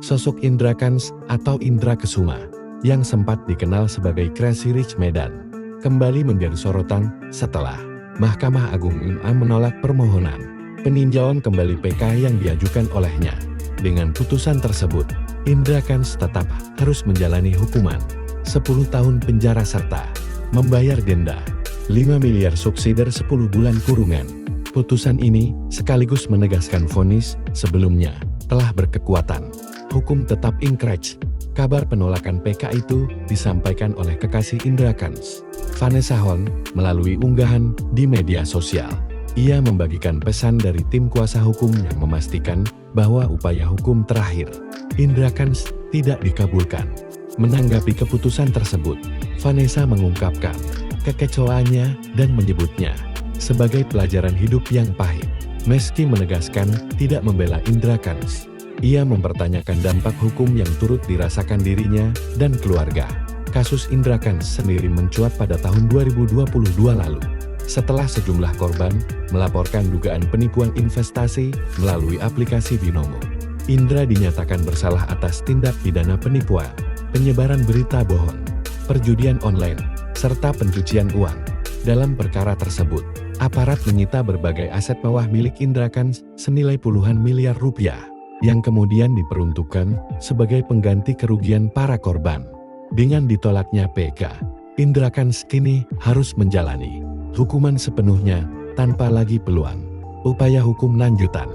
Sosok Indra Kents atau Indra Kesuma, yang sempat dikenal sebagai Crazy Rich Medan, kembali menjadi sorotan setelah Mahkamah Agung MA menolak permohonan peninjauan kembali PK yang diajukan olehnya. Dengan putusan tersebut, Indra Kents tetap harus menjalani hukuman 10 tahun penjara serta membayar denda 5 miliar subsidi 10 bulan kurungan. Putusan ini sekaligus menegaskan vonis sebelumnya telah berkekuatan hukum tetap ingkrach. Kabar penolakan PK itu disampaikan oleh kekasih Indra Kents, Vanessa Hon, melalui unggahan di media sosial. Ia membagikan pesan dari tim kuasa hukum yang memastikan bahwa upaya hukum terakhir Indra Kents tidak dikabulkan. Menanggapi keputusan tersebut, Vanessa mengungkapkan kekecewaannya dan menyebutnya sebagai pelajaran hidup yang pahit. Meski menegaskan tidak membela Indra Kents, ia mempertanyakan dampak hukum yang turut dirasakan dirinya dan keluarga. Kasus Indra Kents sendiri mencuat pada tahun 2022 lalu, setelah sejumlah korban melaporkan dugaan penipuan investasi melalui aplikasi Binomo. Indra dinyatakan bersalah atas tindak pidana penipuan, penyebaran berita bohong, perjudian online, serta pencucian uang. Dalam perkara tersebut, aparat menyita berbagai aset mewah milik Indra Kents senilai puluhan miliar rupiah, yang kemudian diperuntukkan sebagai pengganti kerugian para korban. Dengan ditolaknya PK, Indra Kents kini harus menjalani hukuman sepenuhnya tanpa lagi peluang upaya hukum lanjutan.